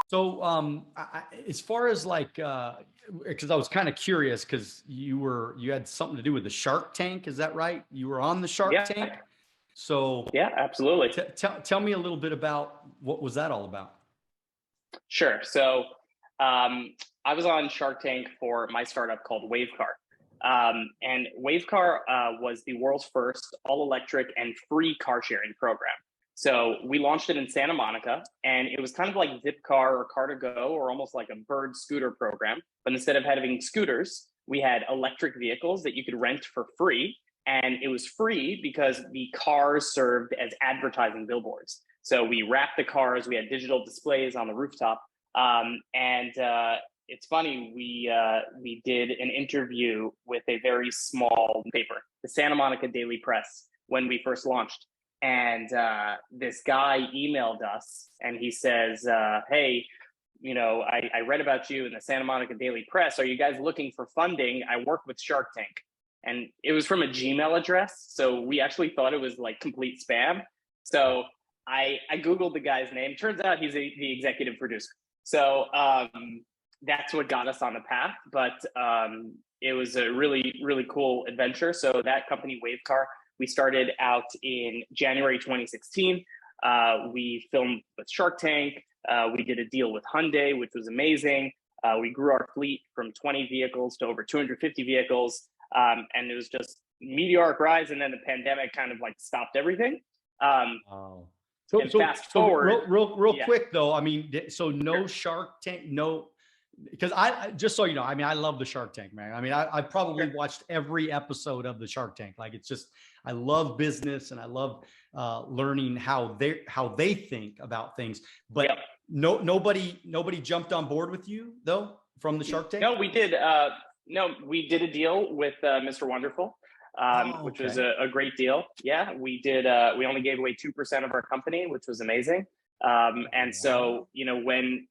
So, as far as like, because I was kind of curious, because you had something to do with the Shark Tank, is that right? You were on the Shark Yeah, Tank. So, yeah, absolutely. tell me a little bit about what was that all about? Sure. So I was on Shark Tank for my startup called WaiveCar. And WaiveCar was the world's first all-electric and free car sharing program. So we launched it in Santa Monica, and it was kind of like Zipcar or Car2Go, or almost like a bird scooter program. But instead of having scooters, we had electric vehicles that you could rent for free. And it was free because the cars served as advertising billboards. So we wrapped the cars, we had digital displays on the rooftop. And it's funny, we did an interview with a very small paper, the Santa Monica Daily Press, when we first launched. And this guy emailed us and he says, hey, I read about you in the Santa Monica Daily Press. Are you guys looking for funding? I work with Shark Tank. And it was from a Gmail address. So we actually thought it was like complete spam. So I Googled the guy's name. Turns out he's the executive producer. So that's what got us on the path. But it was a really, really cool adventure. So that company, WaiveCar, we started out in January 2016. We filmed with Shark Tank. We did a deal with Hyundai, which was amazing. We grew our fleet from 20 vehicles to over 250 vehicles. And it was just meteoric rise. And then the pandemic kind of like stopped everything. Oh. So fast forward, real quick though. I mean, so no Shark Tank, no, because I just so you know, I mean, I love the Shark Tank, man. I mean, I probably watched every episode of the Shark Tank. Like, it's just, I love business and I love learning how they think about things. But nobody jumped on board with you though from the Shark Tank. No, we did. No, we did a deal with Mr. Wonderful. Which was a great deal. Yeah, we did. We only gave away 2% of our company, which was amazing. And so, when,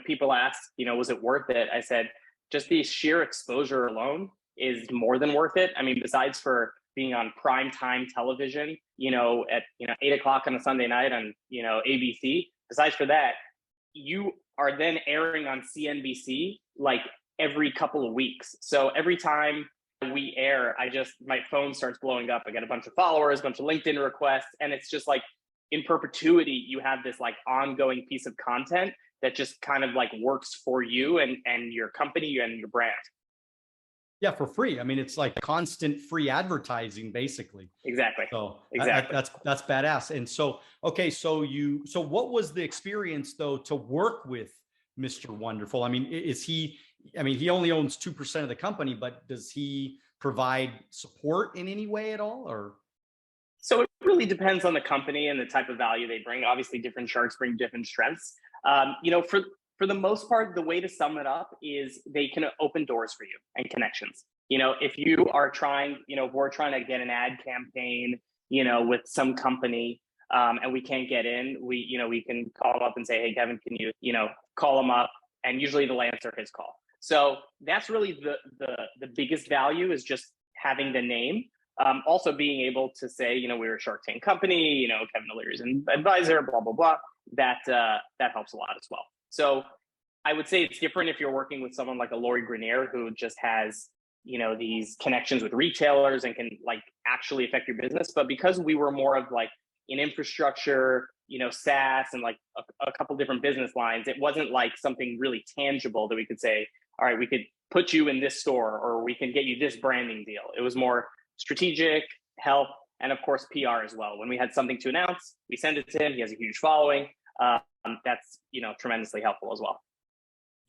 people ask, was it worth it? I said, just the sheer exposure alone is more than worth it. I mean, besides for being on prime time television, at, 8 o'clock on a Sunday night on, ABC, besides for that, you are then airing on CNBC, like every couple of weeks. So every time we air, my phone starts blowing up. I get a bunch of followers, a bunch of LinkedIn requests, and it's just like in perpetuity, you have this like ongoing piece of content that just kind of like works for you and your company and your brand. Yeah, for free. I mean, it's like constant free advertising, basically. Exactly. So exactly. That's badass. And so, okay, so what was the experience though to work with Mr. Wonderful? I mean, he only owns 2% of the company, but does he provide support in any way at all, or? So it really depends on the company and the type of value they bring. Obviously, different sharks bring different strengths. For the most part, the way to sum it up is they can open doors for you and connections. If you are trying, if we're trying to get an ad campaign, with some company, and we can't get in, we can call them up and say, hey, Kevin, can you, call them up? And usually they'll answer his call. So that's really the biggest value, is just having the name. Also being able to say, we're a Shark Tank company, Kevin O'Leary's an advisor, blah, blah, blah. That helps a lot as well. So I would say it's different if you're working with someone like a Lori Grenier, who just has, these connections with retailers and can like actually affect your business. But because we were more of like an infrastructure, SaaS and like a couple different business lines, it wasn't like something really tangible that we could say, all right, we could put you in this store or we can get you this branding deal. It was more strategic, help, and of course, PR as well. When we had something to announce, we send it to him. He has a huge following. That's, tremendously helpful as well.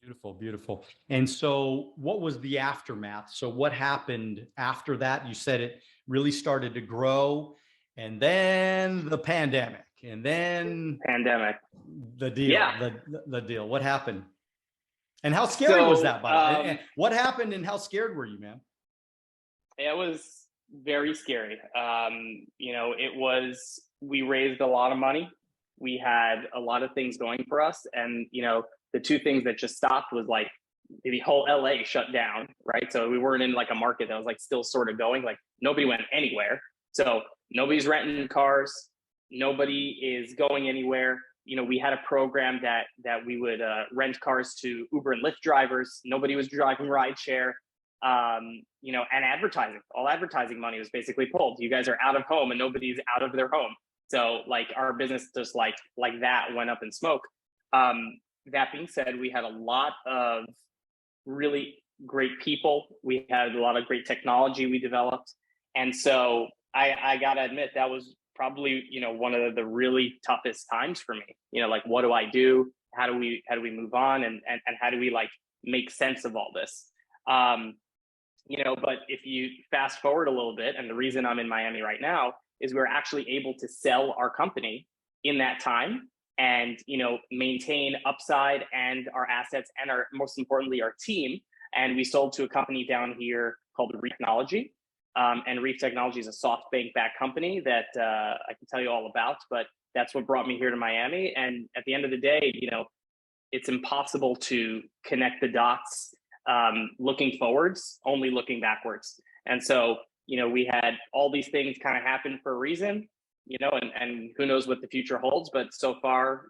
Beautiful, beautiful. And so what was the aftermath? So what happened after that? You said it really started to grow, and then the pandemic, and then the deal, yeah. the deal. What happened? And how scary was that, by the way? What happened and how scared were you, man? It was very scary. We raised a lot of money. We had a lot of things going for us. And, the two things that just stopped was like the whole LA shut down, right? So we weren't in like a market that was like still sort of going, like nobody went anywhere. So nobody's renting cars. Nobody is going anywhere. we had a program that we would rent cars to Uber and Lyft drivers. Nobody was driving rideshare. And advertising, all advertising money was basically pulled. You guys are out of home and nobody's out of their home. So like our business just like that went up in smoke. That being said, we had a lot of really great people. We had a lot of great technology we developed. And so I got to admit, that was probably, one of the really toughest times for me. Like, what do I do? How do we move on? And how do we like make sense of all this? But if you fast forward a little bit, and the reason I'm in Miami right now is we're actually able to sell our company in that time and, maintain upside and our assets and most importantly, our team. And we sold to a company down here called REEF Technology. And REEF Technology is a SoftBank-backed company that I can tell you all about, but that's what brought me here to Miami. And at the end of the day, it's impossible to connect the dots looking forwards, only looking backwards. And so, we had all these things kind of happen for a reason, and who knows what the future holds, but so far,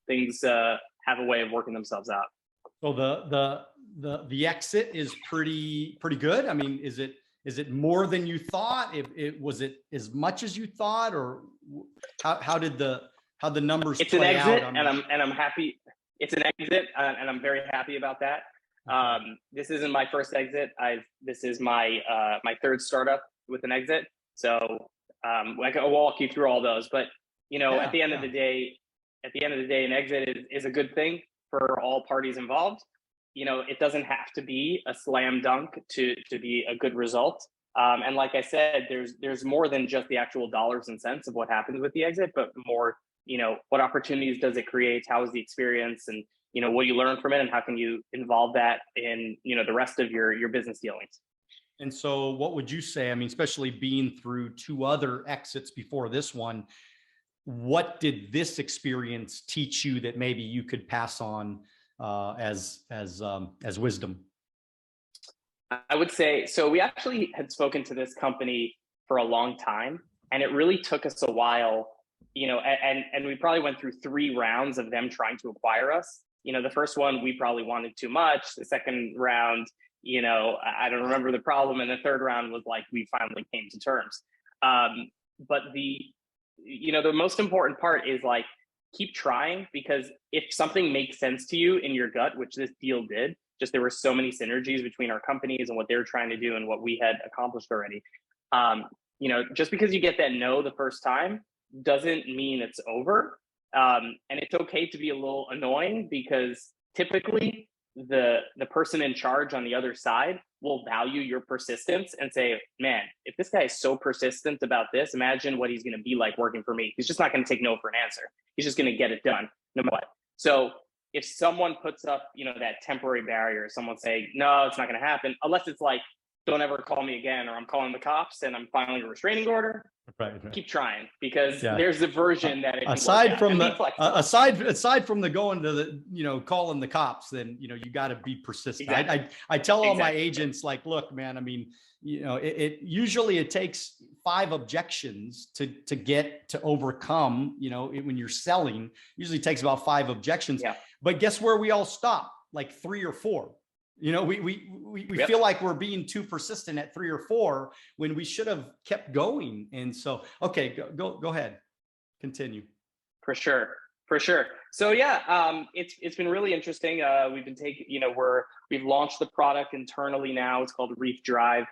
things have a way of working themselves out. So the exit is pretty good. I mean, is it more than you thought? Was it as much as you thought, or how did the numbers it's play an exit out? And I'm happy. It's an exit and I'm very happy about that. This isn't my first exit. This is my third startup with an exit. So I can walk you through all those, but at the end of the day, an exit is a good thing for all parties involved. It doesn't have to be a slam dunk to be a good result. And like I said, there's more than just the actual dollars and cents of what happens with the exit, but more, what opportunities does it create? How is the experience? And, what you learn from it, and how can you involve that in, the rest of your business dealings? And so what would you say? I mean, especially being through 2 other exits before this one, what did this experience teach you that maybe you could pass on as wisdom? I would say, so we actually had spoken to this company for a long time, and it really took us a while, and we probably went through 3 rounds of them trying to acquire us. The first one, we probably wanted too much. The second round, I don't remember the problem. And the third round was like, we finally came to terms. But the most important part is like, keep trying, because if something makes sense to you in your gut, which this deal did, just there were so many synergies between our companies and what they were trying to do and what we had accomplished already. Just because you get that no the first time doesn't mean it's over. And it's okay to be a little annoying, because typically the person in charge on the other side will value your persistence and say, man, if this guy is so persistent about this, imagine what he's going to be like working for me. He's just not going to take no for an answer. He's just going to get it done no matter what. So if someone puts up, that temporary barrier, someone say, no, it's not going to happen, unless it's like, don't ever call me again, or I'm calling the cops and I'm filing a restraining order. Right. Keep trying, because there's a version that it aside from the going to the, calling the cops, then, you got to be persistent. Exactly. I tell all my agents, like, look, man, I mean, it usually takes 5 objections to overcome, when you're selling, usually takes about 5 objections, but guess where we all stop? Like 3 or 4. We feel like we're being too persistent at 3 or 4 when we should have kept going. And so, okay, go ahead, continue. For sure. So it's been really interesting. We've been taking, we've launched the product internally now. It's called REEF Drive.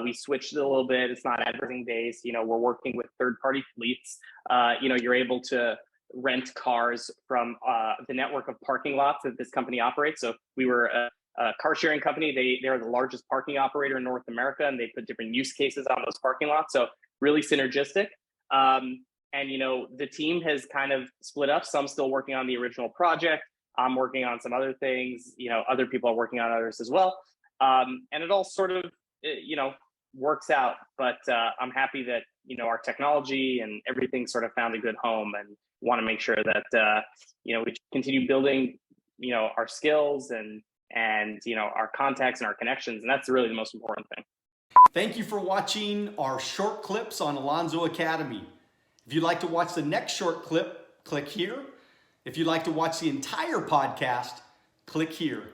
We switched it a little bit. It's not advertising based. We're working with third-party fleets. You're able to rent cars from the network of parking lots that this company operates. So we were a car sharing company. They're the largest parking operator in North America, and they put different use cases on those parking lots. So really synergistic. And, the team has kind of split up. Some still working on the original project. I'm working on some other things, other people are working on others as well. And it all sort of, works out, but I'm happy that, our technology and everything sort of found a good home, and want to make sure that, we continue building, our skills and our contacts and our connections. And that's really the most important thing. Thank you for watching our short clips on Alonzo Academy. If you'd like to watch the next short clip, click here. If you'd like to watch the entire podcast, click here.